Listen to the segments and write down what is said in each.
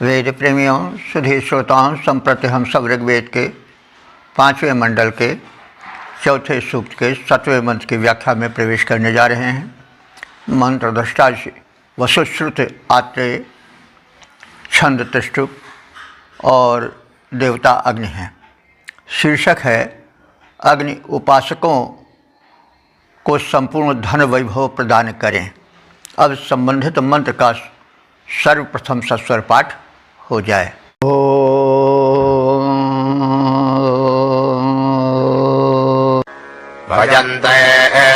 वेद प्रेमियों, सुधी श्रोताओं, संप्रति हम सब ऋग्वेद के 5वें मंडल के चौथे सूक्त के 7वें मंत्र की व्याख्या में प्रवेश करने जा रहे हैं। मंत्र दृष्टा वसुश्रुत आत्रेय, छंद त्रिष्टुप और देवता अग्नि हैं। शीर्षक है अग्नि उपासकों को संपूर्ण धन वैभव प्रदान करें। अब संबंधित मंत्र का सर्वप्रथम सस्वर पाठ हो जाए। भजन्ते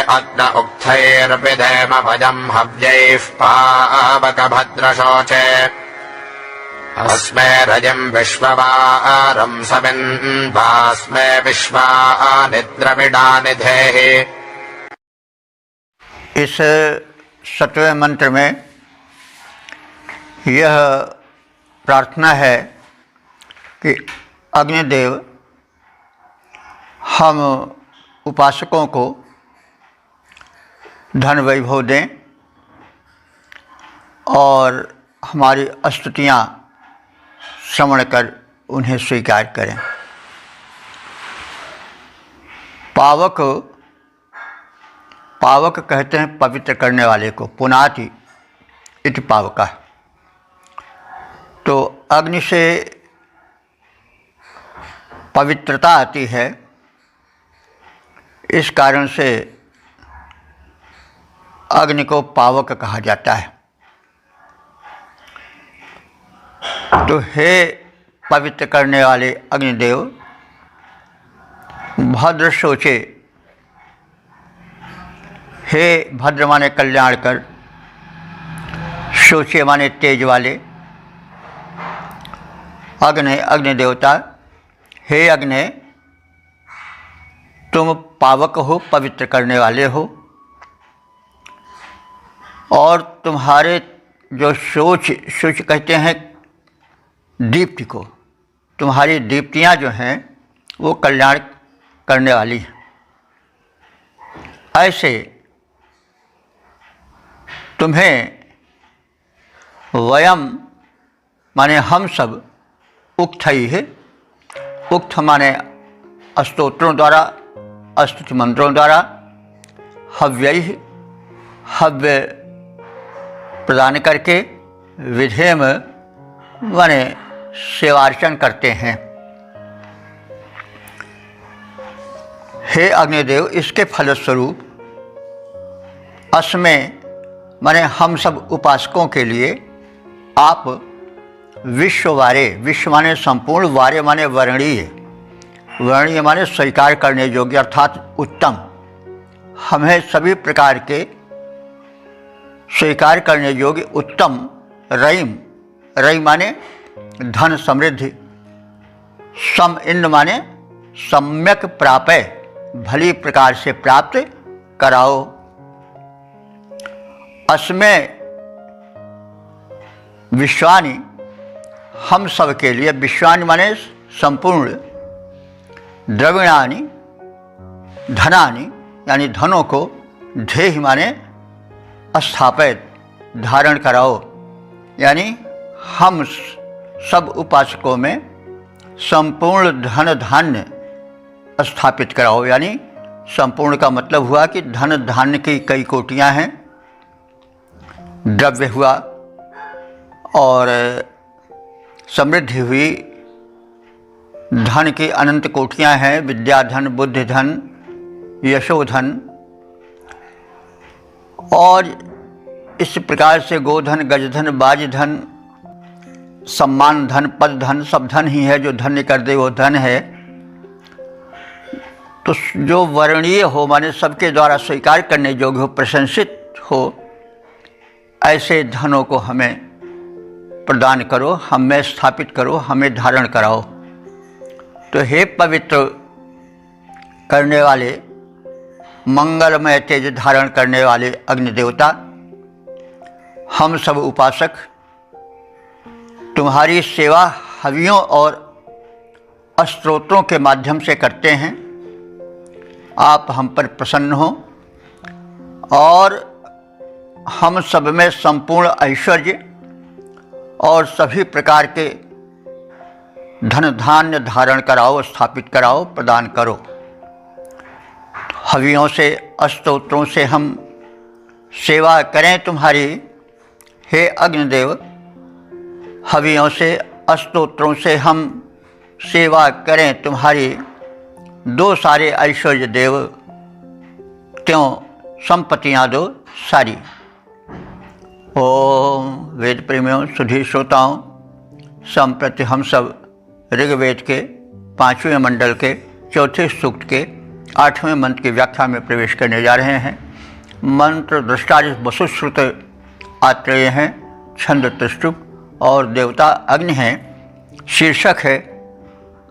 अग्न उक्थैर्विधेम भजं हव्यैः पावकभद्रशोचे अस्मे रजं विश्ववारं समिन्वास्मे विश्वानि द्रविडानि धेहि। इस 7वें मंत्र में यह प्रार्थना है कि अग्निदेव हम उपासकों को धन वैभव दें और हमारी स्तुतियाँ श्रवण कर उन्हें स्वीकार करें। पावक कहते हैं पवित्र करने वाले को, पुनाति इति पावका। तो अग्नि से पवित्रता आती है, इस कारण से अग्नि को पावक कहा जाता है। तो हे पवित्र करने वाले अग्निदेव, भद्र सोचे, हे भद्र माने कल्याण कर, सोचे माने तेज वाले, अग्नि देवता, हे अग्नि तुम पावक हो, पवित्र करने वाले हो और तुम्हारे जो सोच कहते हैं दीप्ति को, तुम्हारी दीप्तियाँ जो हैं वो कल्याण करने वाली हैं। ऐसे तुम्हें वयम माने हम सब, उक्थई है, उक्त माने स्तोत्रों द्वारा, स्तुति मंत्रों द्वारा, हव्यैः हव्य प्रदान करके, विधेम माने सेवार्चन करते हैं। हे अग्निदेव, इसके फलस्वरूप अस्में माने हम सब उपासकों के लिए आप विश्ववारे, विश्व माने संपूर्ण, वारे माने वर्णीय, वर्णीय माने स्वीकार करने योग्य अर्थात उत्तम, हमें सभी प्रकार के स्वीकार करने योग्य उत्तम रईम, रई माने धन समृद्धि, सम इंद्र माने सम्यक प्रापय, भली प्रकार से प्राप्त कराओ। अस्में विश्वानि, हम सब के लिए, विश्वानि माने संपूर्ण, द्रविणानि धनानि यानी धनों को, धेहि माने स्थापित, धारण कराओ, यानी हम सब उपासकों में संपूर्ण धन धान्य स्थापित कराओ। यानी संपूर्ण का मतलब हुआ कि धन धान्य की कई कोटियां हैं, द्रव्य हुआ और समृद्धि हुई, धन की अनंत कोटियां हैं, विद्या धन, बुद्धि धन, यशोधन, और इस प्रकार से गोधन, गजधन, बाजधन, सम्मान धन, पद धन, सब धन ही है। जो धन्य कर दे वो धन है। तो जो वर्णीय हो माने सबके द्वारा स्वीकार करने योग्य हो, प्रशंसित हो, ऐसे धनों को हमें प्रदान करो, हमें स्थापित करो, हमें धारण कराओ। तो हे पवित्र करने वाले, मंगलमय तेज धारण करने वाले अग्निदेवता, हम सब उपासक तुम्हारी सेवा हवियों और स्तोत्रों के माध्यम से करते हैं। आप हम पर प्रसन्न हो और हम सब में संपूर्ण ऐश्वर्य और सभी प्रकार के धन धान्य धारण कराओ, स्थापित कराओ, प्रदान करो। हवियों से, स्तोत्रों से हम सेवा करें तुम्हारी, हे अग्निदेव। हवियों से, स्तोत्रों से हम सेवा करें तुम्हारी, दो सारे ऐश्वर्य देव, त्यों संपत्तियाँ दो सारी। ओम वेद प्रेमियों, सुधी श्रोताओं, संप्रति हम सब ऋग्वेद के 5वें मंडल के 4थे सूक्त के 8वें मंत्र की व्याख्या में प्रवेश करने जा रहे हैं। मंत्र दृष्टादि वसुश्रुत आत्रेय हैं, छंद त्रिष्टुप और देवता अग्नि हैं। शीर्षक है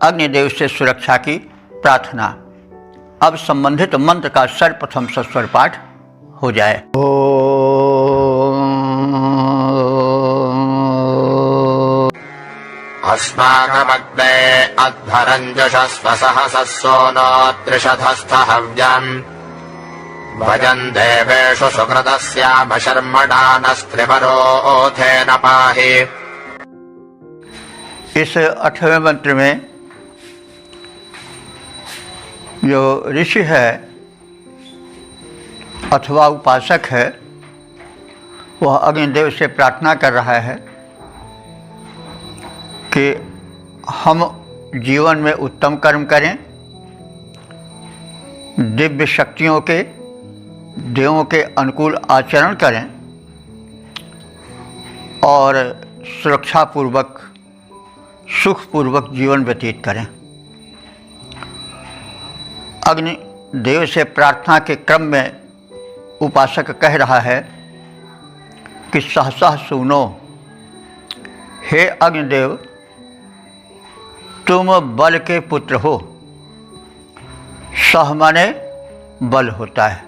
अग्निदेव से सुरक्षा की प्रार्थना। अब संबंधित मंत्र का सर्वप्रथम सस्वर पाठ हो जाए। अस्माकमग्ने अध्वरञ्जशस्व सहसस्सो नो त्रिशतस्थहव्यम् भजन् देवेषु सुकृतस्याम शर्मणानस्त्रिवरोऽथेन पाहि। इस 8वें मंत्र में जो ऋषि है अथवा उपासक है, वह अग्निदेव से प्रार्थना कर रहा है कि हम जीवन में उत्तम कर्म करें, दिव्य शक्तियों के, देवों के अनुकूल आचरण करें और सुरक्षापूर्वक, सुखपूर्वक जीवन व्यतीत करें। अग्नि देव से प्रार्थना के क्रम में उपासक कह रहा है कि सहसा सुनो, हे अग्निदेव, तुम बल के पुत्र हो। सह माने बल होता है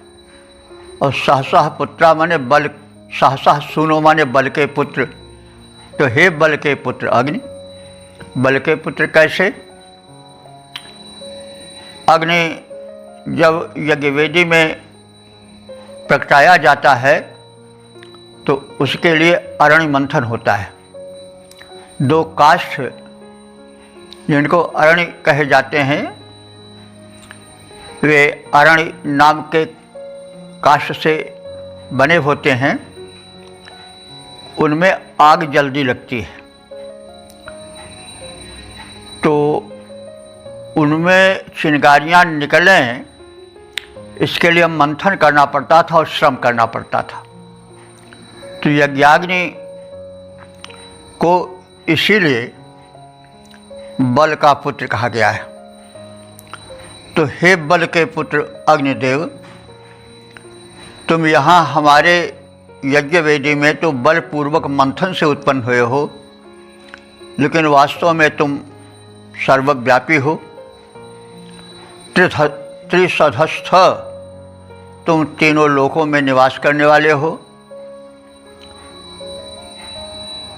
और सहसा पुत्रा माने बल, सहसा सुनो माने बल के पुत्र। तो हे बल के पुत्र अग्नि, बल के पुत्र कैसे? अग्नि जब यज्ञवेदी में प्रगटाया जाता है तो उसके लिए अरण्य मंथन होता है। दो काष्ठ जिनको अरण्य कहे जाते हैं, वे अरण्य नाम के काष्ठ से बने होते हैं। उनमें आग जल्दी लगती है, तो उनमें चिंगारियाँ निकलें, इसके लिए मंथन करना पड़ता था और श्रम करना पड़ता था। तो यज्ञाग्नि को इसीलिए बल का पुत्र कहा गया है। तो हे बल के पुत्र अग्निदेव, तुम यहाँ हमारे यज्ञवेदी में तो बलपूर्वक मंथन से उत्पन्न हुए हो, लेकिन वास्तव में तुम सर्वव्यापी हो, त्रिसधस्थ, तुम तीनों लोकों में निवास करने वाले हो।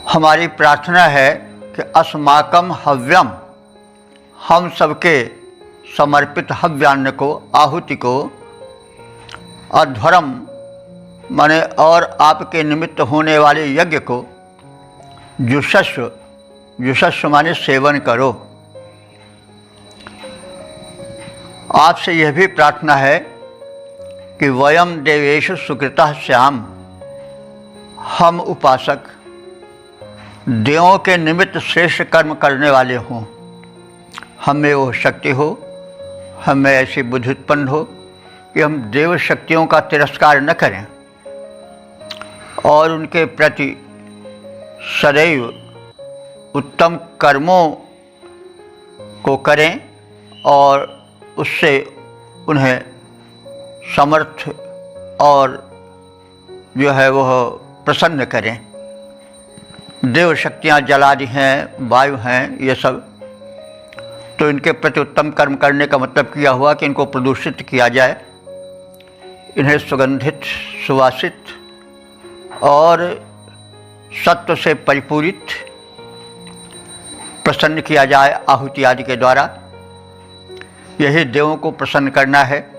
हमारी प्रार्थना है कि अस्माकम हव्यम, हम सबके समर्पित हव्यान्न को, आहुति को, अध्वरम माने और आपके निमित्त होने वाले यज्ञ को, जुषस्व, जुषस्व माने सेवन करो। आपसे यह भी प्रार्थना है कि वयम देवेषु सुकृतः स्याम, हम उपासक देवों के निमित्त श्रेष्ठ कर्म करने वाले हों। हमें वो शक्ति हो, हमें ऐसी बुद्धि उत्पन्न हो कि हम देव शक्तियों का तिरस्कार न करें और उनके प्रति सदैव उत्तम कर्मों को करें और उससे उन्हें समर्थ और जो है वह प्रसन्न करें। देव शक्तियाँ जलादि हैं, वायु हैं, ये सब, तो इनके प्रति उत्तम कर्म करने का मतलब किया हुआ कि इनको प्रदूषित किया जाए, इन्हें सुगंधित, सुवासित और सत्व से परिपूरित प्रसन्न किया जाए आहुति आदि के द्वारा। यही देवों को प्रसन्न करना है।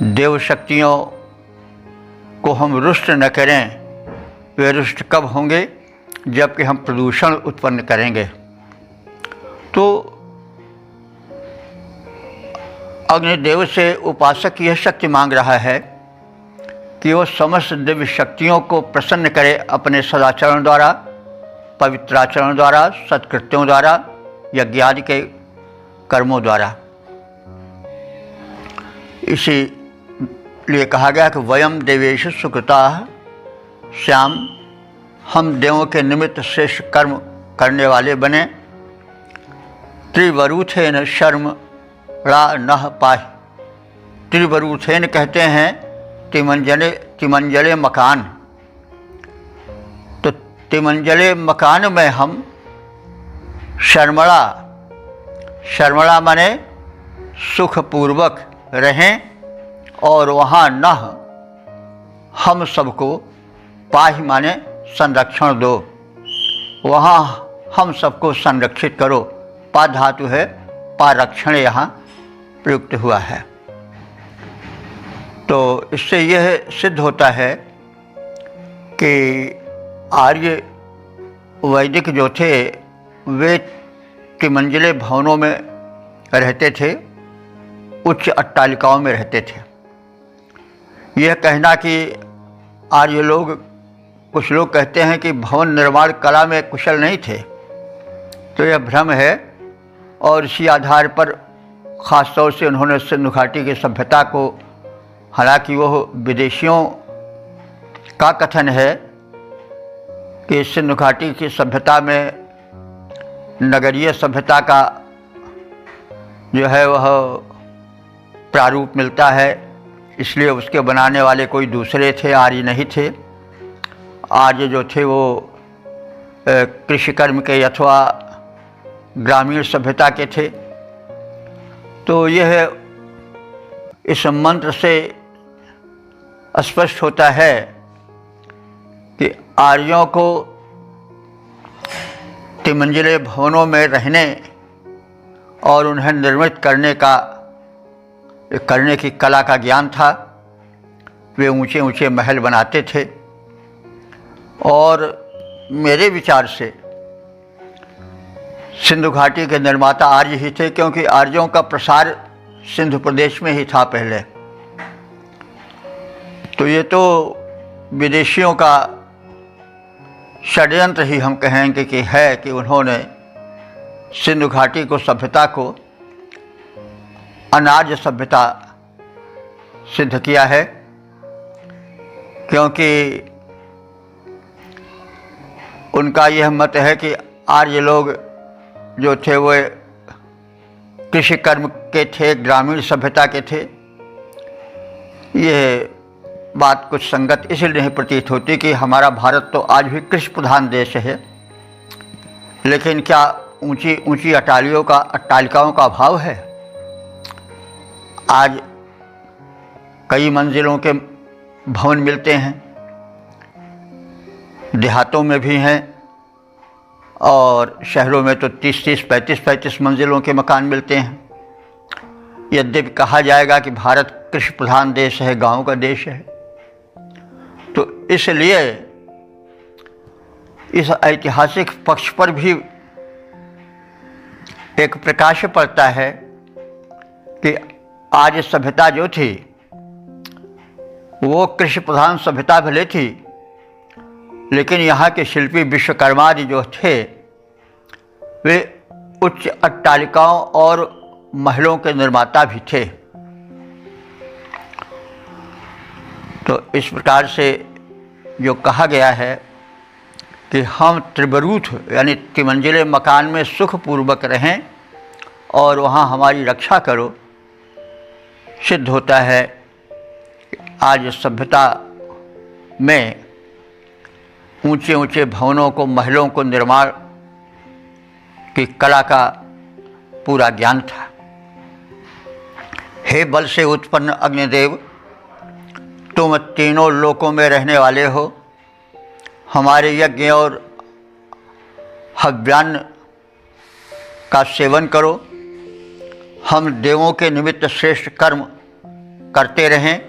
देव शक्तियों को हम रुष्ट न करें। वे रुष्ट कब होंगे? जबकि हम प्रदूषण उत्पन्न करेंगे। तो अग्निदेव से उपासक यह शक्ति मांग रहा है कि वो समस्त दिव्य शक्तियों को प्रसन्न करे अपने सदाचरण द्वारा, पवित्राचरण द्वारा, सत्कृत्यों द्वारा, यज्ञादि के कर्मों द्वारा। इसीलिए कहा गया कि वयम देवेषु सुकृताः श्याम, हम देवों के निमित्त श्रेष्ठ कर्म करने वाले बने। त्रिवरूथेन शर्म रा नः पाहि। त्रिवरूथेन कहते हैं तिमंजले मकान। तो तिमंजले मकान में हम शर्मड़ा माने सुखपूर्वक रहें, और वहाँ नह हम सबको, पाहि माने संरक्षण दो, वहाँ हम सबको संरक्षित करो। पा धातु है, पारक्षण यहाँ प्रयुक्त हुआ है। तो इससे यह सिद्ध होता है कि आर्य वैदिक जो थे वे त्रिमंजिले भवनों में रहते थे, उच्च अट्टालिकाओं में रहते थे। यह कहना कि आर्य लोग, कुछ लोग कहते हैं कि भवन निर्माण कला में कुशल नहीं थे, तो यह भ्रम है। और इसी आधार पर ख़ास तौर से उन्होंने सिंधु घाटी की सभ्यता को, हालांकि वह विदेशियों का कथन है कि सिंधु घाटी की सभ्यता में नगरीय सभ्यता का जो है वह प्रारूप मिलता है, इसलिए उसके बनाने वाले कोई दूसरे थे, आर्य नहीं थे। आर्य जो थे वो कृषि कर्म के अथवा ग्रामीण सभ्यता के थे। तो यह इस मंत्र से स्पष्ट होता है कि आर्यों को त्रिमंजिले भवनों में रहने और उन्हें निर्मित करने की कला का ज्ञान था। वे ऊंचे ऊंचे महल बनाते थे, और मेरे विचार से सिंधु घाटी के निर्माता आर्य ही थे, क्योंकि आर्यों का प्रसार सिंधु प्रदेश में ही था पहले। तो ये तो विदेशियों का षड्यंत्र ही हम कहेंगे कि है, कि उन्होंने सिंधु घाटी को, सभ्यता को अनार्य सभ्यता सिद्ध किया है। क्योंकि उनका यह मत है कि आर्य लोग जो थे वो कृषि कर्म के थे, ग्रामीण सभ्यता के थे। यह बात कुछ संगत इसलिए नहीं प्रतीत होती कि हमारा भारत तो आज भी कृषि प्रधान देश है, लेकिन क्या ऊंची ऊंची अट्टालिकाओं का अभाव है? आज कई मंजिलों के भवन मिलते हैं, देहातों में भी हैं, और शहरों में तो 30-30, 35-35 मंजिलों के मकान मिलते हैं। यद्यपि कहा जाएगा कि भारत कृषि प्रधान देश है, गांव का देश है। तो इसलिए इस ऐतिहासिक पक्ष पर भी एक प्रकाश पड़ता है कि आज सभ्यता जो थी वो कृषि प्रधान सभ्यता भले थी, लेकिन यहाँ के शिल्पी विश्वकर्मादि जो थे वे उच्च अट्टालिकाओं और महलों के निर्माता भी थे। तो इस प्रकार से जो कहा गया है कि हम त्रिवरूथ यानी त्रिमंजिले मकान में सुखपूर्वक रहें और वहाँ हमारी रक्षा करो, सिद्ध होता है कि आज सभ्यता में ऊंचे ऊंचे भवनों को, महलों को निर्माण की कला का पूरा ज्ञान था। हे बल से उत्पन्न अग्निदेव, तुम तीनों लोकों में रहने वाले हो। हमारे यज्ञ और हव्यान्न का सेवन करो। हम देवों के निमित्त श्रेष्ठ कर्म करते रहें।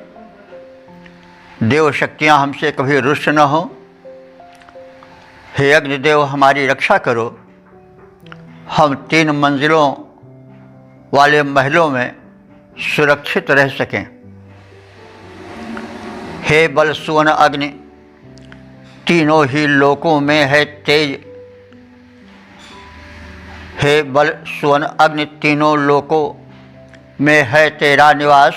देव शक्तियाँ हमसे कभी रुष्ट न हो। हे अग्निदेव हमारी रक्षा करो, हम 3 मंजिलों वाले महलों में सुरक्षित रह सकें। हे बल सुवन अग्नि, तीनों ही लोकों में है तेज। हे बल सुवन अग्नि, तीनों लोकों में है तेरा निवास।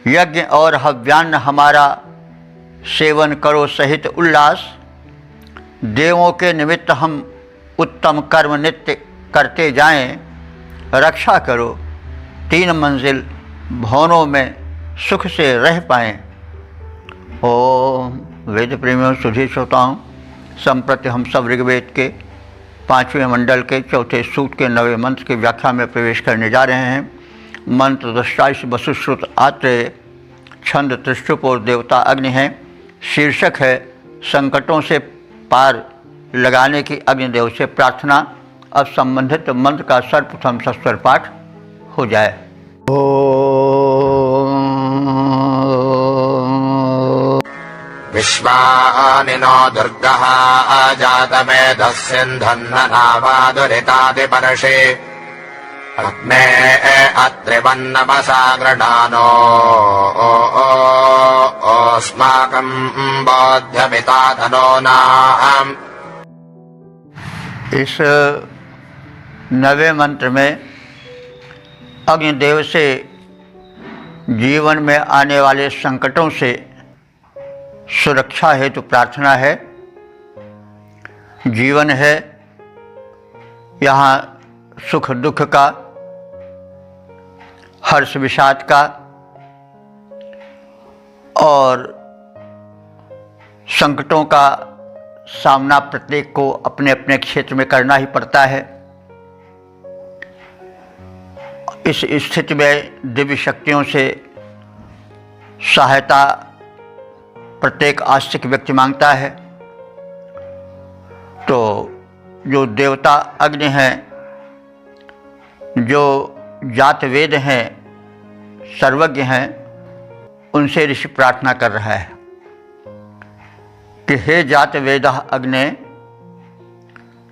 यज्ञ और हव्यान्न हमारा सेवन करो सहित उल्लास। देवों के निमित्त हम उत्तम कर्म नित्य करते जाएं। रक्षा करो 3 मंजिल भवनों में सुख से रह पाएं। ओम वेद प्रेमियों, सुधी श्रोताओं, संप्रति हम सब ऋग्वेद के 5वें मंडल के 4थे सूक्त के 9वें मंत्र की व्याख्या में प्रवेश करने जा रहे हैं। मंत्र दृष्टाइश वसुश्रुत आत्रेय, छंद त्रिष्टुप और देवता अग्नि है। शीर्षक है संकटों से पार लगाने की अग्निदेव से प्रार्थना। अब संबंधित मंत्र का सर्वप्रथम सस्वर पाठ हो जाए। विश्वानिनो दुर्गः जातमेधस्सिन्धन्ननावादुरितादिपर्षे अग्ने अत्रिवन्नमसा गृणानो अस्माकं बोध्यमिता धनो नाम। इस 9वें मंत्र में अग्निदेव से जीवन में आने वाले संकटों से सुरक्षा हेतु प्रार्थना है। जीवन है, यहाँ सुख दुख का, हर्ष विषाद का और संकटों का सामना प्रत्येक को अपने अपने क्षेत्र में करना ही पड़ता है। इस स्थिति में दिव्य शक्तियों से सहायता प्रत्येक आस्तिक व्यक्ति मांगता है। तो जो देवता अग्नि हैं, जो जात वेद हैं, सर्वज्ञ हैं, उनसे ऋषि प्रार्थना कर रहा है कि हे जात वेद अग्ने।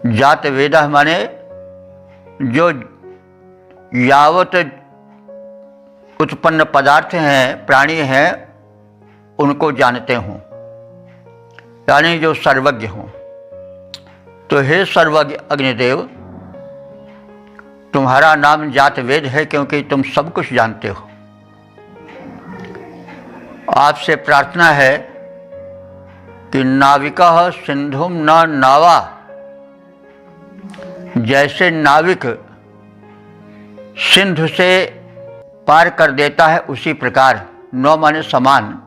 जात वेद माने जो यावत उत्पन्न पदार्थ हैं, प्राणी हैं, उनको जानते हों, यानी जो सर्वज्ञ हों। तो हे सर्वज्ञ अग्निदेव, तुम्हारा नाम जात वेद है क्योंकि तुम सब कुछ जानते हो। आपसे प्रार्थना है कि नाविका सिंधुम न नावा, जैसे नाविक सिंधु से पार कर देता है उसी प्रकार, नौ माने समान।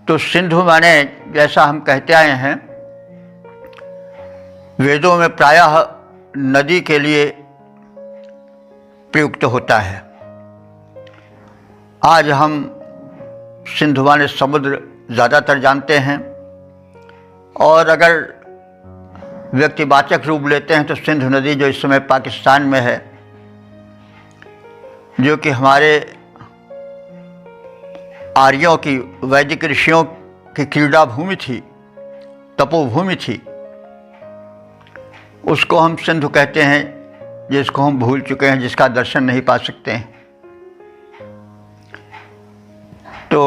तो सिंधु माने जैसा हम कहते आए हैं, वेदों में प्रायः नदी के लिए प्रयुक्त होता है। आज हम सिंधु माने समुद्र ज़्यादातर जानते हैं, और अगर व्यक्तिवाचक रूप लेते हैं तो सिंधु नदी जो इस समय पाकिस्तान में है, जो कि हमारे आर्यों की, वैदिक ऋषियों की क्रीड़ा भूमि थी, तपोभूमि थी, उसको हम सिंधु कहते हैं, जिसको हम भूल चुके हैं, जिसका दर्शन नहीं पा सकते हैं। तो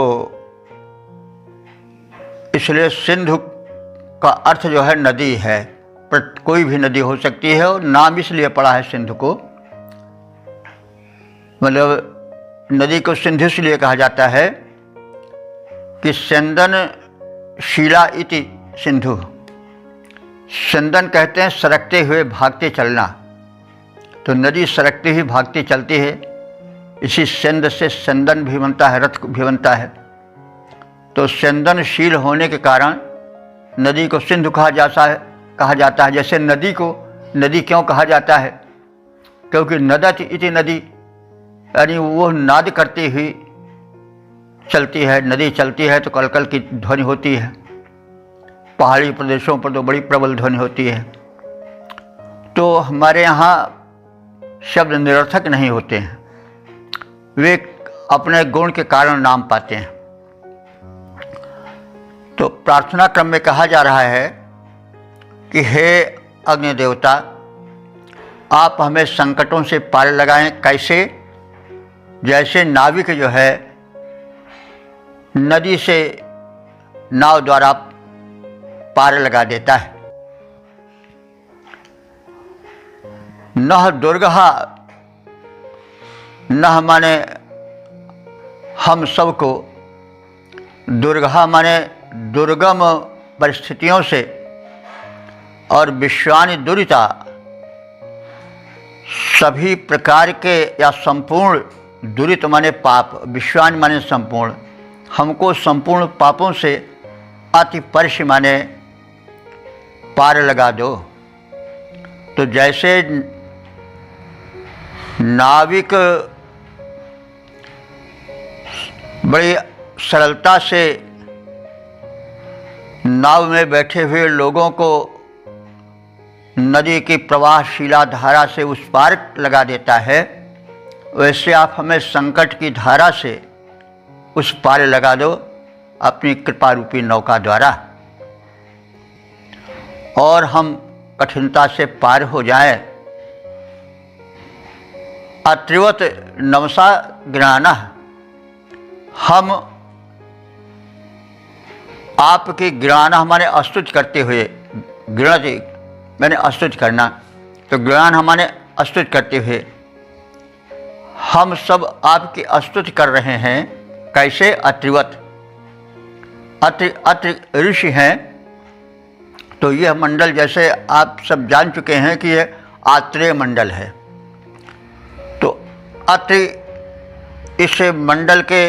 इसलिए सिंधु का अर्थ जो है नदी है, पर कोई भी नदी हो सकती है, और नाम इसलिए पड़ा है सिंधु को, मतलब नदी को सिंधु इसलिए कहा जाता है कि स्यंदन शीला इति सिंधु। स्यंदन कहते हैं सरकते हुए भागते चलना, तो नदी सरकती ही भागती चलती है, इसी स्यंद से स्यंदन भी बनता है, रथ भी बनता है। तो स्यंदनशील होने के कारण नदी को सिंधु कहा जाता है। जैसे नदी को नदी क्यों कहा जाता है? क्योंकि नदत इति नदी, यानी वो नाद करती हुई चलती है। नदी चलती है तो कलकल की ध्वनि होती है, पहाड़ी प्रदेशों पर तो बड़ी प्रबल ध्वनि होती है। तो हमारे यहाँ शब्द निरर्थक नहीं होते हैं, वे अपने गुण के कारण नाम पाते हैं। तो प्रार्थना क्रम में कहा जा रहा है कि हे अग्नि देवता, आप हमें संकटों से पार लगाएं। कैसे? जैसे नाविक जो है नदी से नाव द्वारा पार लगा देता है। नह दुर्गहा, नह माने हम सबको, दुर्गहा माने दुर्गम परिस्थितियों से, और विश्वानि दुरिता, सभी प्रकार के या संपूर्ण, दुरित माने पाप, विश्वानि माने संपूर्ण, हमको संपूर्ण पापों से अति परश माने पार लगा दो। तो जैसे नाविक बड़ी सरलता से नाव में बैठे हुए लोगों को नदी की प्रवाहशीला धारा से उस पार लगा देता है, वैसे आप हमें संकट की धारा से उस पार लगा दो अपनी कृपा रूपी नौका द्वारा, और हम कठिनता से पार हो जाएं। अत्रिवत नमसा गृणाना, हम आपकी गृणाना हमारे स्तुति करते हुए, गृणति मैंने स्तुति करना, तो गृणान हमारे स्तुति करते हुए हम सब आपकी स्तुति कर रहे हैं। कैसे? अत्रिवत, अत्रि ऋषि हैं। तो यह मंडल, जैसे आप सब जान चुके हैं कि यह आत्रेय मंडल है, तो अत्रि इस मंडल के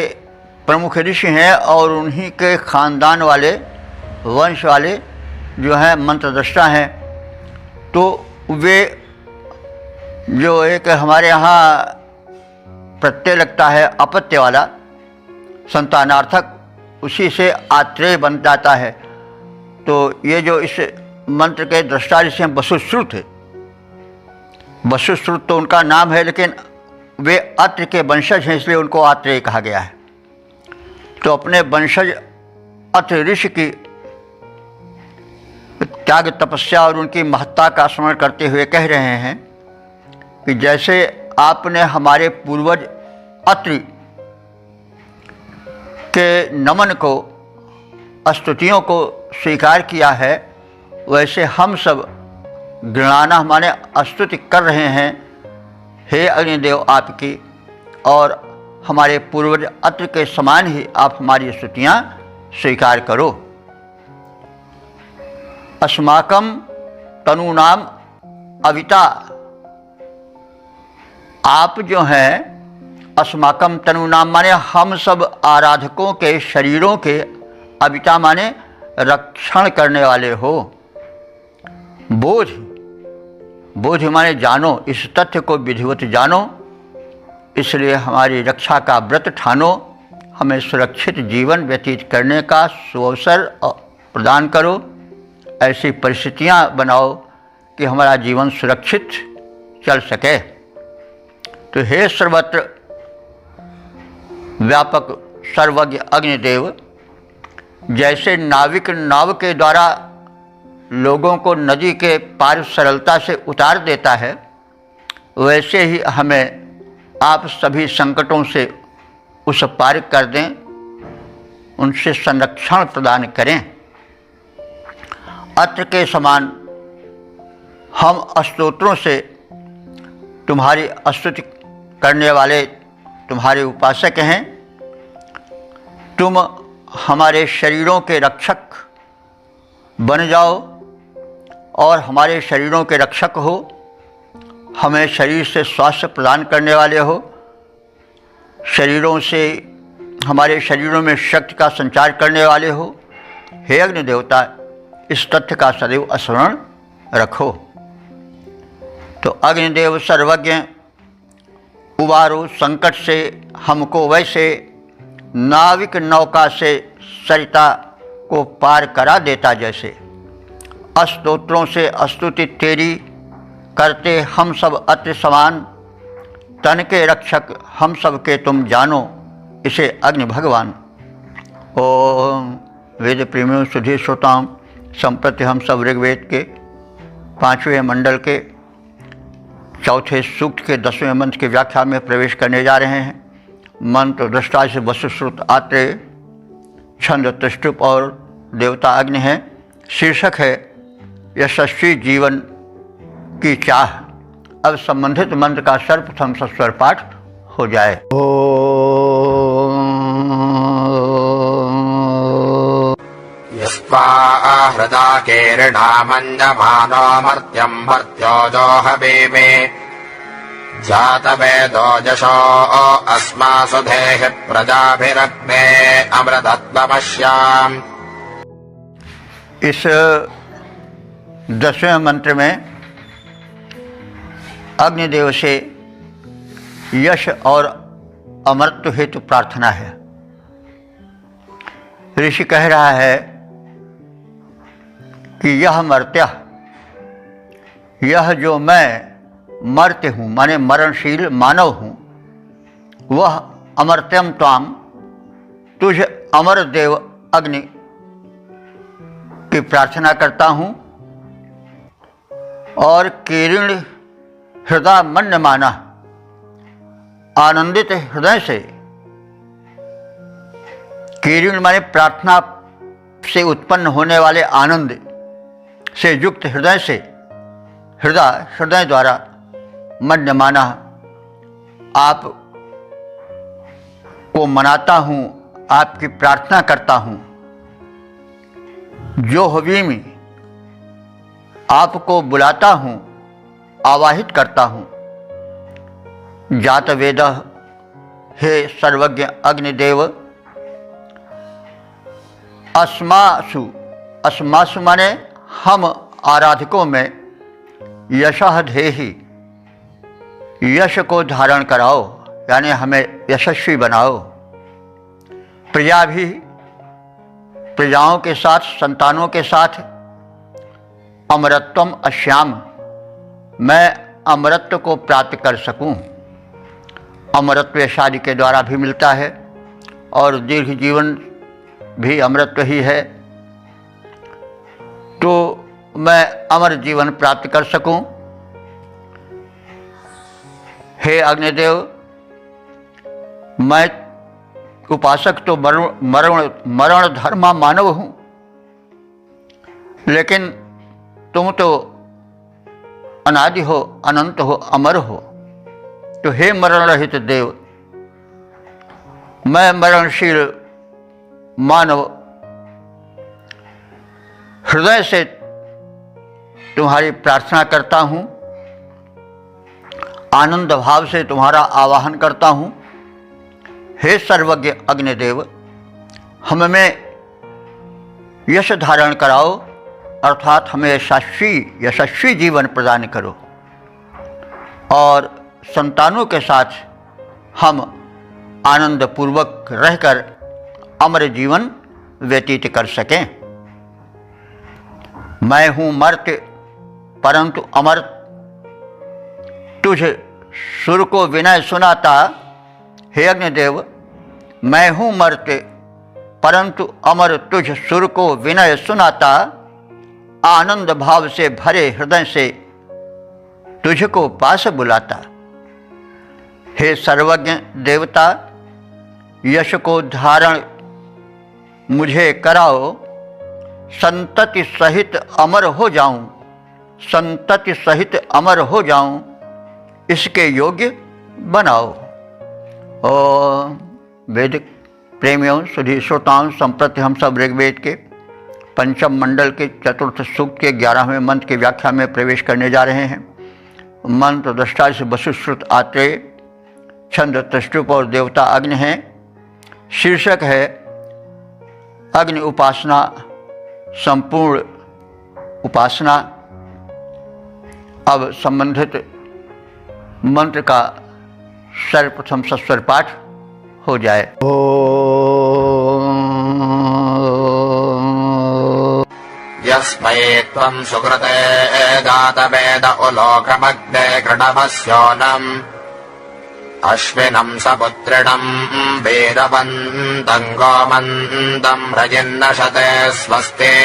प्रमुख ऋषि हैं, और उन्हीं के खानदान वाले, वंश वाले जो हैं मंत्रदृष्टा हैं। तो वे जो एक हमारे यहाँ प्रत्यय लगता है अपत्य वाला, संतानार्थक, उसी से आत्रेय बन जाता है। तो ये जो इस मंत्र के दृष्टा ऋषि हैं वसुश्रुत है, वसुश्रुत तो उनका नाम है, लेकिन वे अत्रि के वंशज हैं, इसलिए उनको आत्रेय कहा गया है। तो अपने वंशज अत्रि ऋषि की त्याग, तपस्या और उनकी महत्ता का स्मरण करते हुए कह रहे हैं कि जैसे आपने हमारे पूर्वज अत्रि के नमन को, स्तुतियों को स्वीकार किया है, वैसे हम सब गृणाना माने स्तुति कर रहे हैं हे अग्निदेव आपकी, और हमारे पूर्वज अत्रि के समान ही आप हमारी स्तुतियाँ स्वीकार करो। अस्माकं तनूनाम अविता, आप जो हैं अस्माकं तनूनाम माने हम सब आराधकों के शरीरों के, अविता माने रक्षण करने वाले हो। बोध, बोध माने जानो, इस तथ्य को विधिवत जानो, इसलिए हमारी रक्षा का व्रत ठानो, हमें सुरक्षित जीवन व्यतीत करने का सुअवसर प्रदान करो, ऐसी परिस्थितियां बनाओ कि हमारा जीवन सुरक्षित चल सके। तो हे सर्वत्र व्यापक सर्वज्ञ अग्निदेव, जैसे नाविक नाव के द्वारा लोगों को नदी के पार सरलता से उतार देता है, वैसे ही हमें आप सभी संकटों से उस पार कर दें, उनसे संरक्षण प्रदान करें। अत्र के समान हम स्तोत्रों से तुम्हारी स्तुति करने वाले तुम्हारे उपासक हैं। तुम हमारे शरीरों के रक्षक बन जाओ और हमारे शरीरों के रक्षक हो, हमें शरीर से स्वास्थ्य प्रदान करने वाले हो, शरीरों से हमारे शरीरों में शक्ति का संचार करने वाले हो। हे अग्नि देवता, इस तथ्य का सदैव स्मरण रखो। तो अग्निदेव सर्वज्ञ, उबारो संकट से हमको वैसे नाविक नौका से सरिता को पार करा देता जैसे। स्तोत्रों से स्तुति तेरी करते हम सब अति समान, तन के रक्षक हम सब के तुम जानो, इसे अग्नि भगवान। ओम वेद प्रेमियों सुधी श्रोताओं, संप्रति हम सब ऋग्वेद के पांचवें मंडल के चौथे सूक्त के 10वें मंत्र की व्याख्या में प्रवेश करने जा रहे हैं। मंत्र दृष्टा से वसुश्रुत आत्रेय, छंद त्रिष्टुप और देवता अग्नि है। शीर्षक है यशस्वी जीवन की चाह। अब संबंधित मंत्र का सर्वप्रथम सस्वर पाठ हो जाए। यस्वा हृदा केरणामन्यमानो मर्त्यं मर्त्योजो हवेमे जातवेदो जशो अस्मासु धेहि प्रजाभिरग्ने अमृतत्वमस्याम्। इस 10वें मंत्र में अग्निदेव से यश और अमरत्व हेतु प्रार्थना है। ऋषि कह रहा है कि यह मर्त्य, यह जो मैं मर्त्य हूँ माने मरणशील मानव हूँ, वह अमर्त्यम त्वाम, तुझ अमर देव अग्नि की प्रार्थना करता हूँ और कीर्ण हृदय मन्य माना, आनंदित हृदय से, कीर्ण माने प्रार्थना से उत्पन्न होने वाले आनंद से युक्त हृदय से, हृदय द्वारा मन्य माना, आप को मनाता हूँ, आपकी प्रार्थना करता हूँ। जो हवीमी, आपको बुलाता हूँ, आवाहित करता हूँ। जात वेद, हे सर्वज्ञ अग्निदेव, अस्मासु, अस्मासु माने हम आराधकों में, यशः धेहि, यश को धारण कराओ, यानी हमें यशस्वी बनाओ। प्रजा भी, प्रजाओं के साथ, संतानों के साथ, अमरत्वम अश्याम, मैं अमरत्व को प्राप्त कर सकूं। अमरत्व शादी के द्वारा भी मिलता है और दीर्घ जीवन भी अमरत्व ही है। तो मैं अमर जीवन प्राप्त कर सकूं। हे अग्निदेव, मैं उपासक तो मरण धर्मा मानव हूँ, लेकिन तुम तो अनादि हो, अनंत हो, अमर हो। तो हे मरण रहित देव, मैं मरणशील मानव हृदय से तुम्हारी प्रार्थना करता हूँ, आनंद भाव से तुम्हारा आवाहन करता हूँ। हे सर्वज्ञ अग्निदेव, हमें यश धारण कराओ, अर्थात हमें यशस्वी जीवन प्रदान करो और संतानों के साथ हम आनंद पूर्वक रहकर अमर जीवन व्यतीत कर सकें। मैं हूँ मर्त्य परंतु अमर, तुझ सुर को विनय सुनाता। हे अग्निदेव, मैं हूँ मर्त्य परंतु अमर, तुझ सुर को विनय सुनाता, आनंद भाव से भरे हृदय से तुझको पास बुलाता। हे सर्वज्ञ देवता, यश को धारण मुझे कराओ, संतति सहित अमर हो जाऊं, संतति सहित अमर हो जाऊं, इसके योग्य बनाओ। और वैदिक प्रेमियों, सुधी श्रोताओं, संप्रति हम सब ऋग्वेद के पंचम मंडल के चतुर्थ सूक्त के 11वें मंत्र की व्याख्या में प्रवेश करने जा रहे हैं। मंत्र दृष्टा से वसुश्रुत आत्रेय, छंद त्रिष्टुप और देवता अग्नि हैं। शीर्षक है अग्नि उपासना, संपूर्ण उपासना। अब संबंधित मंत्र का सर्वप्रथम सस्वर पाठ हो जाए। यस्मै त्वं सुकृते जातवेद उलोकमग्ने कृणवस्योनम् अश्विनं सपुत्रिणं वीरवन्तं गोमन्तं रजिन्नशते स्वस्ति।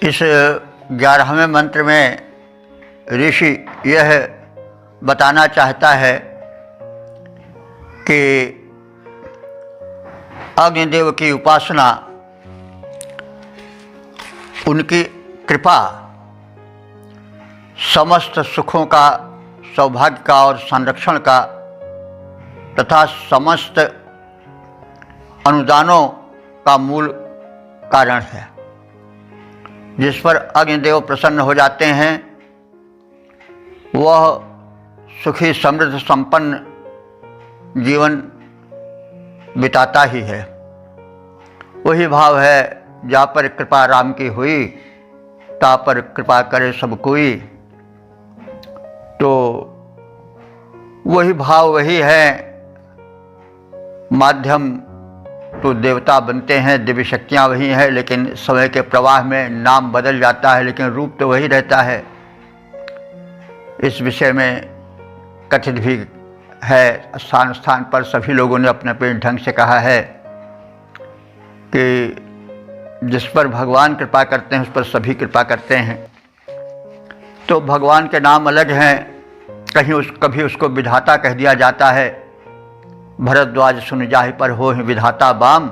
इस 11वें मंत्र में ऋषि यह बताना चाहता है कि अग्निदेव की उपासना, उनकी कृपा समस्त सुखों का, सौभाग्य का और संरक्षण का तथा समस्त अनुदानों का मूल कारण है। जिस पर अग्निदेव प्रसन्न हो जाते हैं वह सुखी समृद्ध संपन्न जीवन बिताता ही है। वही भाव है, जा पर कृपा राम की हुई, ता पर कृपा करे सब कोई। तो वही भाव वही है। माध्यम तो देवता बनते हैं, दिव्य शक्तियाँ वही हैं, लेकिन समय के प्रवाह में नाम बदल जाता है, लेकिन रूप तो वही रहता है। इस विषय में कथित भी है, स्थान स्थान पर सभी लोगों ने अपने अपने ढंग से कहा है कि जिस पर भगवान कृपा करते हैं उस पर सभी कृपा करते हैं। तो भगवान के नाम अलग हैं, कभी उसको विधाता कह दिया जाता है। भरद्वाज सुन जाहि पर हो विधाता बाम,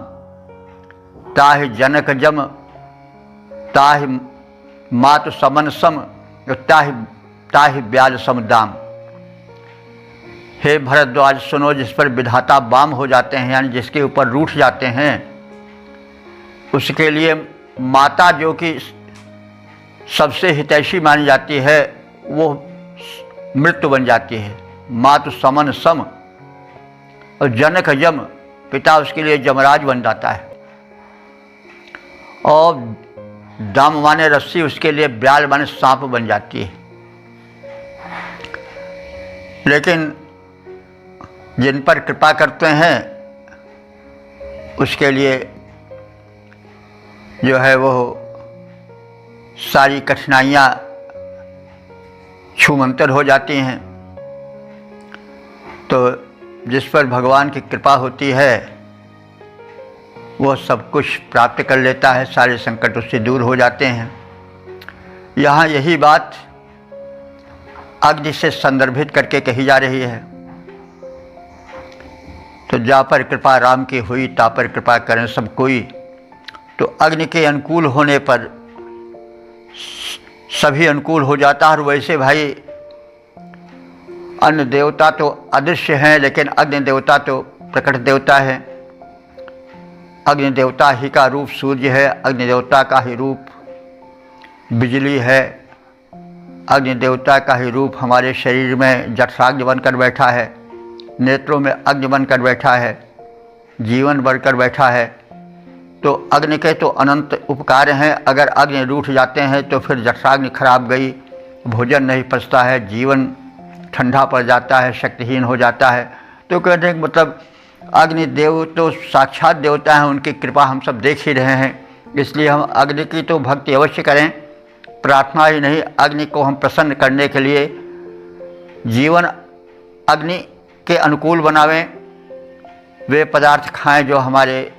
ताहि जनक जम ताहि मातु समन सम, ताहि ब्याज समदाम। हे भरद्वाज सुनो, जिस पर विधाता बाम हो जाते हैं यानी जिसके ऊपर रूठ जाते हैं, उसके लिए माता जो कि सबसे हितैषी मानी जाती है वो मृत्यु बन जाती है। मातु समन सम, और जनक जम पिता उसके लिए जमराज बन जाता है। और दाम माने रस्सी, उसके लिए ब्याल माने सांप बन जाती है। लेकिन जिन पर कृपा करते हैं उसके लिए जो है वो सारी कठिनाइयाँ छूमंतर हो जाती हैं। तो जिस पर भगवान की कृपा होती है वह सब कुछ प्राप्त कर लेता है, सारे संकट उससे दूर हो जाते हैं। यहाँ यही बात अग्नि से संदर्भित करके कही जा रही है। तो जा पर कृपा राम की हुई, ता पर कृपा करें सब कोई। तो अग्नि के अनुकूल होने पर सभी अनुकूल हो जाता है। और वैसे भाई अन्य देवता तो अदृश्य हैं, लेकिन अग्नि देवता तो प्रकट देवता है। अग्नि देवता ही का रूप सूर्य है, अग्नि देवता का ही रूप बिजली है, अग्नि देवता का ही रूप हमारे शरीर में जठराग्नि बनकर बैठा है, नेत्रों में अग्नि बनकर बैठा है, जीवन बनकर बैठा है। तो अग्नि के तो अनंत उपकार हैं। अगर अग्नि रूठ जाते हैं तो फिर जठराग्नि खराब गई, भोजन नहीं पचता है, जीवन ठंडा पड़ जाता है, शक्तिहीन हो जाता है। तो कहने का मतलब अग्नि देव तो साक्षात देवता हैं, उनकी कृपा हम सब देख ही रहे हैं। इसलिए हम अग्नि की तो भक्ति अवश्य करें, प्रार्थना ही नहीं, अग्नि को हम प्रसन्न करने के लिए जीवन अग्नि के अनुकूल बनावें। वे पदार्थ खाएं जो हमारे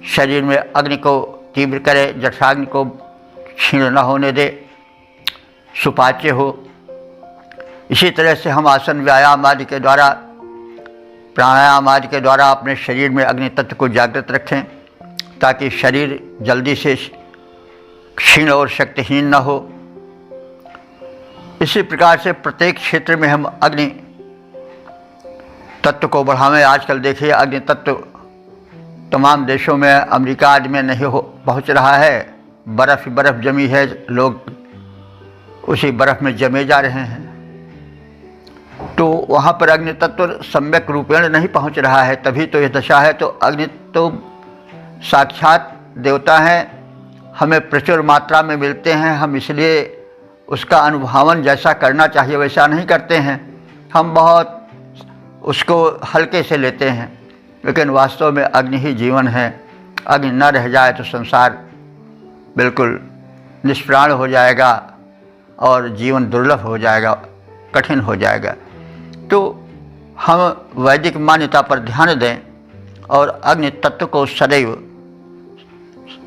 शरीर में अग्नि को तीव्र करे, जठराग्नि को क्षीण न होने दे, सुपाच्य हो। इसी तरह से हम आसन व्यायाम आदि के द्वारा, प्राणायाम आदि के द्वारा अपने शरीर में अग्नि तत्व को जागृत रखें, ताकि शरीर जल्दी से क्षीण और शक्तिहीन न हो। इसी प्रकार से प्रत्येक क्षेत्र में हम अग्नि तत्व को बढ़ावें। आजकल देखिए अग्नि तत्व तमाम देशों में, अमेरिका आदि में नहीं पहुंच रहा है। बर्फ़ ही बर्फ़ जमी है, लोग उसी बर्फ़ में जमे जा रहे हैं। तो वहाँ पर अग्नि तत्व सम्यक रूपेण नहीं पहुँच रहा है, तभी तो यह दशा है। तो अग्नि तो साक्षात देवता हैं, हमें प्रचुर मात्रा में मिलते हैं। हम इसलिए उसका अनुभवन जैसा करना चाहिए वैसा नहीं करते हैं, हम बहुत उसको हल्के से लेते हैं। लेकिन वास्तव में अग्नि ही जीवन है। अग्नि न रह जाए तो संसार बिल्कुल निष्प्राण हो जाएगा और जीवन दुर्लभ हो जाएगा, कठिन हो जाएगा। तो हम वैदिक मान्यता पर ध्यान दें और अग्नि तत्व को सदैव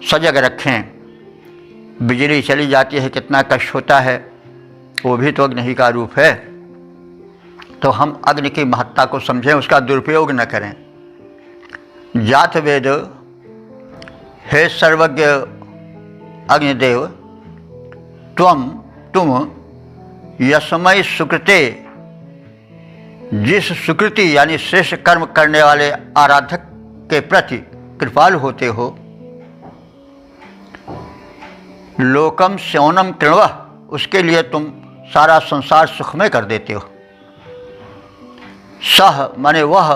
सजग रखें। बिजली चली जाती है कितना कष्ट होता है, वो भी तो अग्नि ही का रूप है। तो हम अग्नि की महत्ता को समझें, उसका दुरुपयोग न करें। जात वेद, हे सर्वज्ञ अग्निदेव, तुम यस्मै सुकृते, जिस सुकृति यानी श्रेष्ठ कर्म करने वाले आराधक के प्रति कृपालु होते हो, लोकम स्योनम कृण्वः, उसके लिए तुम सारा संसार सुखमय कर देते हो। सह माने वह,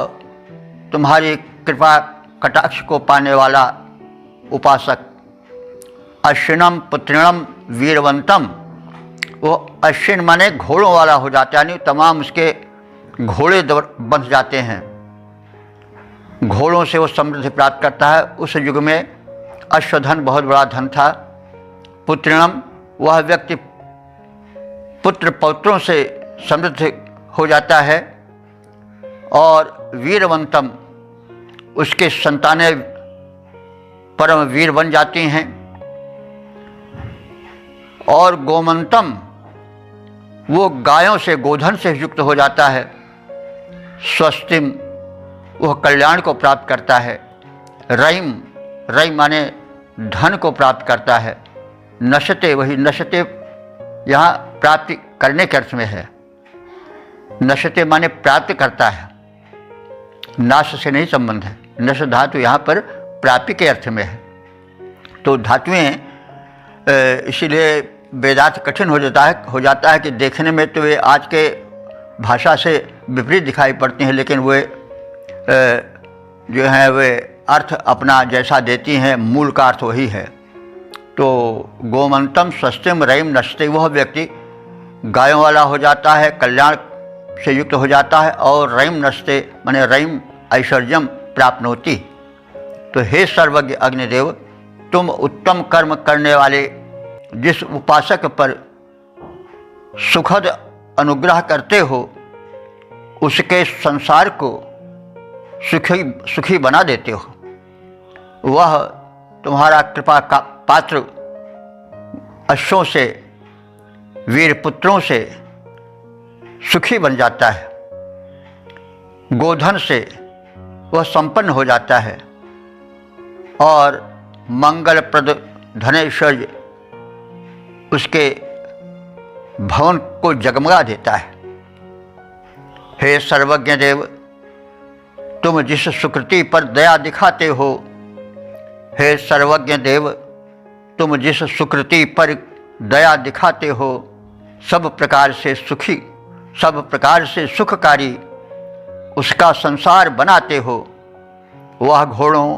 तुम्हारी कृपा कटाक्ष को पाने वाला उपासक, अश्विनम पुत्रिणम वीरवंतम, वो अश्विन माने घोड़ों वाला हो जाता है, यानी तमाम उसके घोड़े बंध जाते हैं, घोड़ों से वो समृद्धि प्राप्त करता है। उस युग में अश्वधन बहुत बड़ा धन था। पुत्रिणम, वह व्यक्ति पुत्र पौत्रों से समृद्ध हो जाता है। और वीरवंतम, उसके संतानें परम वीर बन जाती हैं। और गोमंतम, वो गायों से, गोधन से युक्त हो जाता है। स्वस्तिम, वह कल्याण को प्राप्त करता है। रईम, रई माने धन को प्राप्त करता है। नशते, वही नशते यहाँ प्राप्ति करने के अर्थ में है। नशते माने प्राप्त करता है, नाश से नहीं संबंध है। नश धातु यहाँ पर प्राप्ति के अर्थ में है। तो धातुएं इसीलिए वेदार्थ कठिन हो जाता है कि देखने में तो वे आज के भाषा से विपरीत दिखाई पड़ती हैं, लेकिन वे जो हैं वे अर्थ अपना जैसा देती हैं, मूल का अर्थ वही है। तो गोमंतम स्वस्तिम रईम नशते, वह व्यक्ति गायों वाला हो जाता है, कल्याण से युक्त हो जाता है। और रईम नशते माने रईम ऐश्वर्यम प्राप्नोति। तो हे सर्वज्ञ अग्निदेव, तुम उत्तम कर्म करने वाले जिस उपासक पर सुखद अनुग्रह करते हो, उसके संसार को सुखी बना देते हो। वह तुम्हारा कृपा का पात्र अश्वों से, वीर पुत्रों से सुखी बन जाता है। गोधन से वह संपन्न हो जाता है। और मंगलप्रद धनेश्वर्य उसके भवन को जगमगा देता है। हे सर्वज्ञ देव, तुम जिस सुकृति पर दया दिखाते हो, हे सर्वज्ञ देव, तुम जिस सुकृति पर दया दिखाते हो, सब प्रकार से सुखी, सब प्रकार से सुखकारी उसका संसार बनाते हो। वह घोड़ों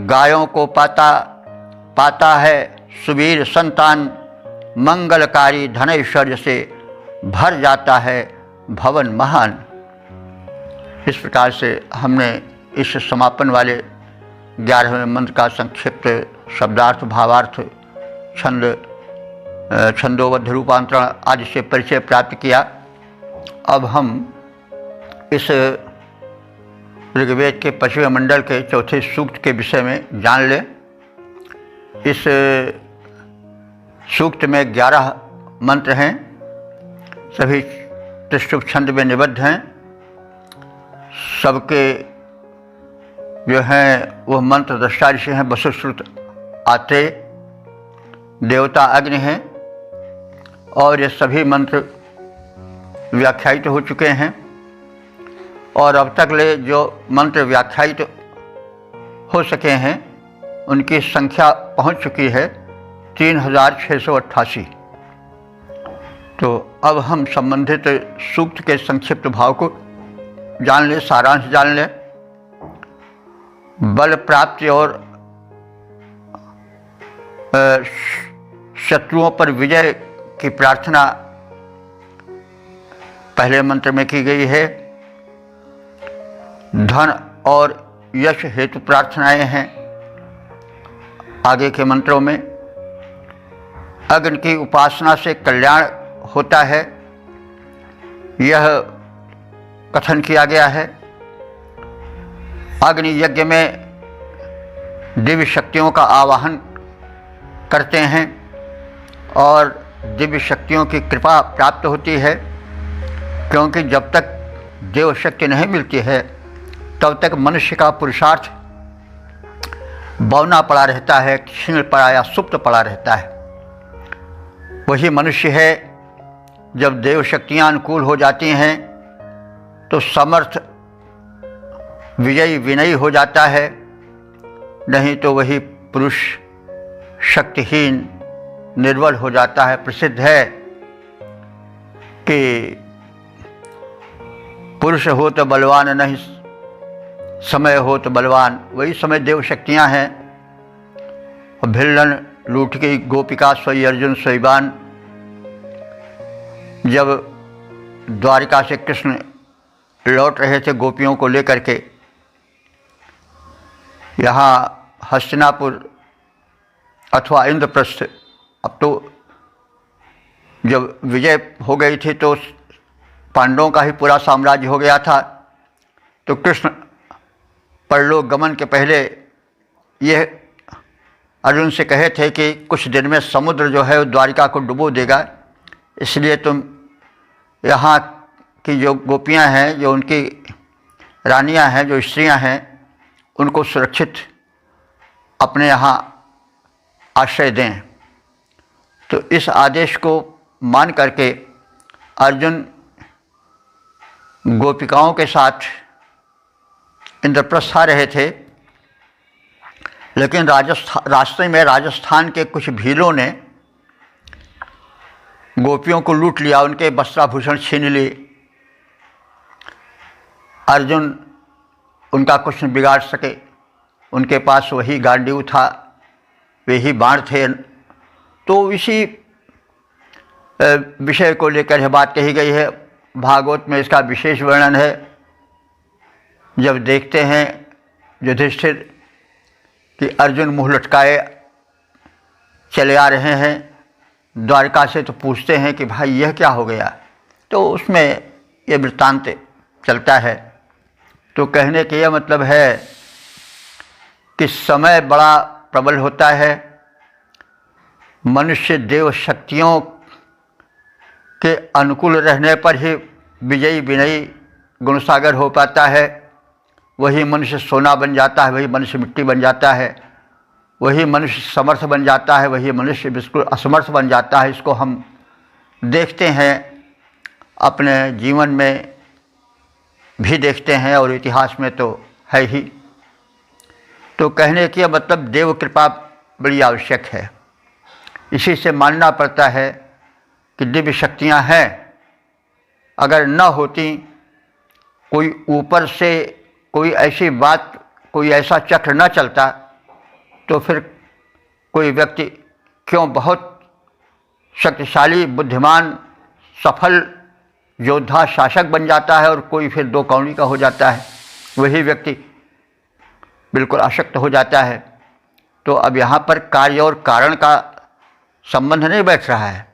गायों को पाता है, सुवीर संतान मंगलकारी धनैश्वर्य से भर जाता है भवन महान। इस प्रकार से हमने इस समापन वाले 11वें मंत्र का संक्षिप्त शब्दार्थ, भावार्थ, छंदोबद्ध रूपांतरण आदि से परिचय प्राप्त किया। अब हम इस ऋग्वेद के 5वें मंडल के चौथे सूक्त के विषय में जान लें। इस सूक्त में 11 मंत्र हैं, सभी त्रिशुभ छंद में निबद्ध हैं। सबके जो हैं वह मंत्र दृष्टा ऋषि हैं, वसुश्रुत आत्रेय, देवता अग्नि हैं। और ये सभी मंत्र व्याख्यायित हो चुके हैं। और अब तक ले जो मंत्र व्याख्यायित हो सके हैं उनकी संख्या पहुंच चुकी है 3688। तो अब हम संबंधित सूक्त के संक्षिप्त भाव को जान लें, सारांश जान लें। बल प्राप्ति और शत्रुओं पर विजय की प्रार्थना पहले मंत्र में की गई है। धन और यश हेतु प्रार्थनाएं हैं आगे के मंत्रों में। अग्नि की उपासना से कल्याण होता है, यह कथन किया गया है। अग्नि यज्ञ में दिव्य शक्तियों का आवाहन करते हैं और दिव्य शक्तियों की कृपा प्राप्त होती है, क्योंकि जब तक देव शक्ति नहीं मिलती है तब तक मनुष्य का पुरुषार्थ बौना पड़ा रहता है, क्षीण पड़ा या सुप्त पड़ा रहता है। वही मनुष्य है जब देव शक्तियाँ अनुकूल हो जाती हैं तो समर्थ विजयी विनयी हो जाता है, नहीं तो वही पुरुष शक्तिहीन निर्बल हो जाता है। प्रसिद्ध है कि पुरुष हो तो बलवान नहीं, समय हो तो बलवान। वही समय देव शक्तियाँ हैं। और भिल्लन लूट की गोपिका सोई अर्जुन सोईबान, जब द्वारिका से कृष्ण लौट रहे थे गोपियों को लेकर के, यहाँ हस्तिनापुर अथवा इंद्रप्रस्थ, अब तो जब विजय हो गई थी तो पांडवों का ही पूरा साम्राज्य हो गया था। तो कृष्ण परलोक गमन के पहले यह अर्जुन से कहे थे कि कुछ दिन में समुद्र जो है वो द्वारिका को डुबो देगा, इसलिए तुम यहाँ की जो गोपियाँ हैं, जो उनकी रानियाँ हैं, जो स्त्रियाँ हैं, उनको सुरक्षित अपने यहाँ आश्रय दें। तो इस आदेश को मान करके अर्जुन गोपिकाओं के साथ इंद्रप्रस्थ आ रहे थे, लेकिन रास्ते में राजस्थान के कुछ भीलों ने गोपियों को लूट लिया, उनके वस्त्राभूषण छीन लिए। अर्जुन उनका कुछ न बिगाड़ सके, उनके पास वही गांडीव था, वही बाण थे। तो इसी विषय को लेकर यह बात कही गई है। भागवत में इसका विशेष वर्णन है। जब देखते हैं युधिष्ठिर कि अर्जुन मुँह लटकाए चले आ रहे हैं द्वारका से, तो पूछते हैं कि भाई यह क्या हो गया। तो उसमें यह वृत्तांत चलता है। तो कहने का यह मतलब है कि समय बड़ा प्रबल होता है। मनुष्य देव शक्तियों के अनुकूल रहने पर ही विजयी विनयी गुणसागर हो पाता है। वही मनुष्य सोना बन जाता है, वही मनुष्य मिट्टी बन जाता है, वही मनुष्य समर्थ बन जाता है, वही मनुष्य बिल्कुल असमर्थ बन जाता है। इसको हम देखते हैं, अपने जीवन में भी देखते हैं और इतिहास में तो है ही। तो कहने की मतलब देव कृपा बड़ी आवश्यक है। इसी से मानना पड़ता है कि दिव्य शक्तियाँ हैं। अगर न होती, कोई ऊपर से कोई ऐसी बात, कोई ऐसा चक्र न चलता, तो फिर कोई व्यक्ति क्यों बहुत शक्तिशाली, बुद्धिमान, सफल योद्धा, शासक बन जाता है और कोई फिर दो कौड़ी का हो जाता है, वही व्यक्ति बिल्कुल अशक्त हो जाता है। तो अब यहाँ पर कार्य और कारण का संबंध नहीं बैठ रहा है,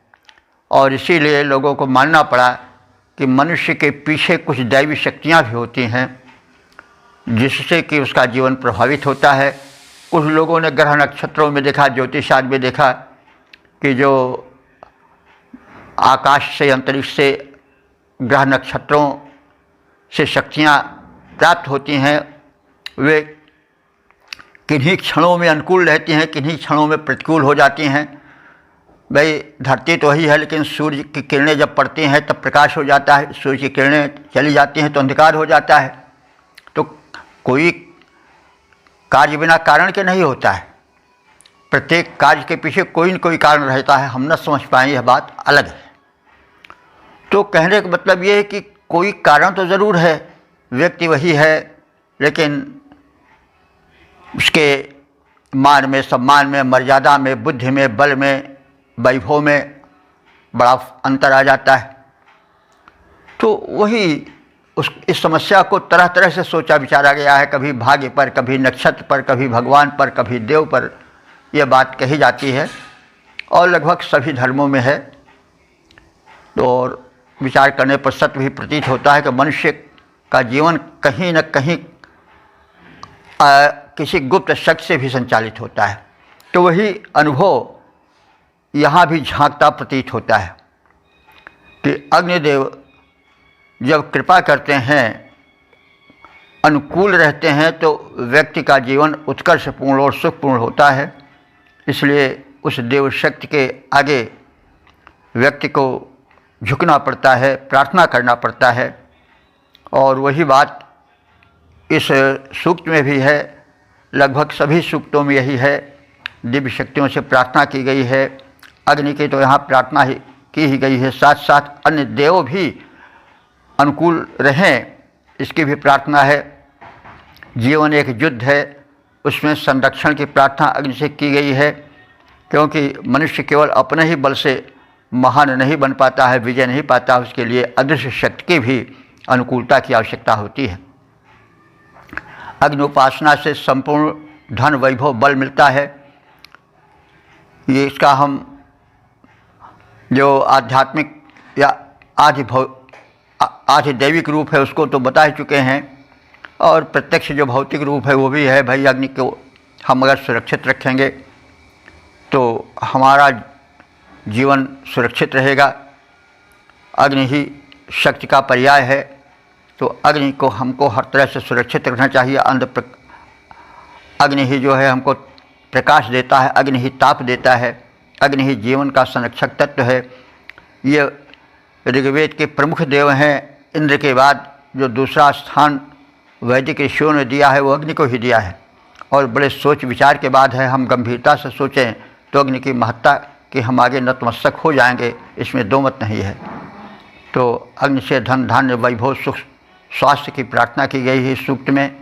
और इसीलिए लोगों को मानना पड़ा कि मनुष्य के पीछे कुछ दैवी शक्तियाँ भी होती हैं जिससे कि उसका जीवन प्रभावित होता है। कुछ लोगों ने ग्रह नक्षत्रों में देखा, ज्योतिषाद में देखा कि जो आकाश से, अंतरिक्ष से, ग्रह नक्षत्रों से शक्तियाँ प्राप्त होती हैं, वे किन्हीं क्षणों में अनुकूल रहती हैं, किन्हीं क्षणों में प्रतिकूल हो जाती हैं। भाई धरती तो वही है, लेकिन सूर्य की किरणें जब पड़ती हैं तब प्रकाश हो जाता है, सूर्य की किरणें चली जाती हैं तो अंधकार हो जाता है। तो कोई कार्य बिना कारण के नहीं होता है। प्रत्येक कार्य के पीछे कोई न कोई कारण रहता है। हम न समझ पाएँ, यह बात अलग है। तो कहने का मतलब ये है कि कोई कारण तो ज़रूर है, व्यक्ति वही है, लेकिन उसके मान में, सम्मान में, मर्यादा में, बुद्धि में, बल में, वैभव में बड़ा अंतर आ जाता है। तो वही इस समस्या को तरह तरह से सोचा विचारा गया है। कभी भाग्य पर, कभी नक्षत्र पर, कभी भगवान पर, कभी देव पर यह बात कही जाती है, और लगभग सभी धर्मों में है। तो और विचार करने पर सत्य भी प्रतीत होता है कि मनुष्य का जीवन कहीं न कहीं किसी गुप्त शक्ति से भी संचालित होता है। तो वही अनुभव यहाँ भी झांकता प्रतीत होता है कि अग्निदेव जब कृपा करते हैं, अनुकूल रहते हैं, तो व्यक्ति का जीवन उत्कर्षपूर्ण और सुखपूर्ण होता है। इसलिए उस देव शक्ति के आगे व्यक्ति को झुकना पड़ता है, प्रार्थना करना पड़ता है। और वही बात इस सूक्त में भी है, लगभग सभी सूक्तों में यही है। दिव्य शक्तियों से प्रार्थना की गई है। अग्नि की तो यहाँ प्रार्थना ही की ही गई है, साथ साथ अन्य देव भी अनुकूल रहें, इसकी भी प्रार्थना है। जीवन एक युद्ध है, उसमें संरक्षण की प्रार्थना अग्नि से की गई है, क्योंकि मनुष्य केवल अपने ही बल से महान नहीं बन पाता है, विजय नहीं पाता। उसके लिए अदृश्य शक्ति की भी अनुकूलता की आवश्यकता होती है। अग्नि उपासना से संपूर्ण धन, वैभव, बल मिलता है। ये इसका हम जो आध्यात्मिक या आधि दैविक रूप है उसको तो बता ही चुके हैं, और प्रत्यक्ष जो भौतिक रूप है वो भी है। भाई अग्नि को हम अगर सुरक्षित रखेंगे तो हमारा जीवन सुरक्षित रहेगा। अग्नि ही शक्ति का पर्याय है, तो अग्नि को हमको हर तरह से सुरक्षित रखना चाहिए। अग्नि ही जो है हमको प्रकाश देता है, अग्नि ही ताप देता है, अग्नि ही जीवन का संरक्षक तत्व है। ये ऋग्वेद के प्रमुख देव हैं। इंद्र के बाद जो दूसरा स्थान वैदिक ऋषियों ने दिया है वो अग्नि को ही दिया है, और बड़े सोच विचार के बाद है। हम गंभीरता से सोचें तो अग्नि की महत्ता कि हम आगे नतमस्तक हो जाएंगे, इसमें दो मत नहीं है। तो अग्नि से धन, धान्य, वैभव, सुख, स्वास्थ्य की प्रार्थना की गई है सूक्त में।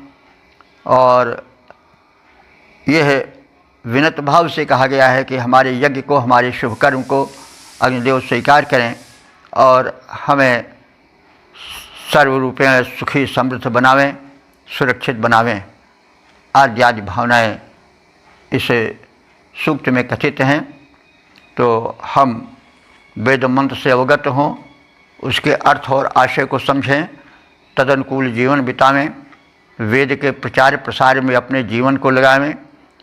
और यह विनत भाव से कहा गया है कि हमारे यज्ञ को, हमारे शुभ कर्म को अग्निदेव स्वीकार करें और हमें सर्वरूपेण सुखी समृद्ध बनावें, सुरक्षित बनावें। आद्यादि भावनाएं इस सूक्त में कथित हैं। तो हम वेद मंत्र से अवगत हों, उसके अर्थ और आशय को समझें, तदनुकूल जीवन बितावें, वेद के प्रचार प्रसार में अपने जीवन को लगावें।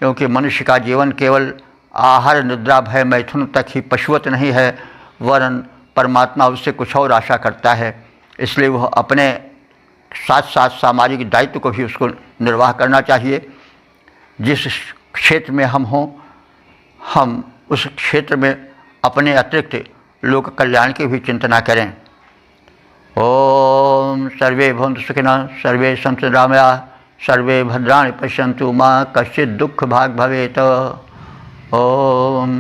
क्योंकि मनुष्य का जीवन केवल आहार, निद्रा, भय, मैथुन तक ही पशुवत नहीं है, वरन परमात्मा उससे कुछ और आशा करता है। इसलिए वह अपने साथ साथ सामाजिक दायित्व को भी उसको निर्वाह करना चाहिए। जिस क्षेत्र में हम हों, हम उस क्षेत्र में अपने अतिरिक्त लोक कल्याण की भी चिंतना करें। ओम सर्वे भवन्तु सुखिनः, सर्वे सन्तु निरामयाः, सर्वे भद्राणि पश्यन्तु, मा कश्चित् दुःख भाग् भवेत्। ओम।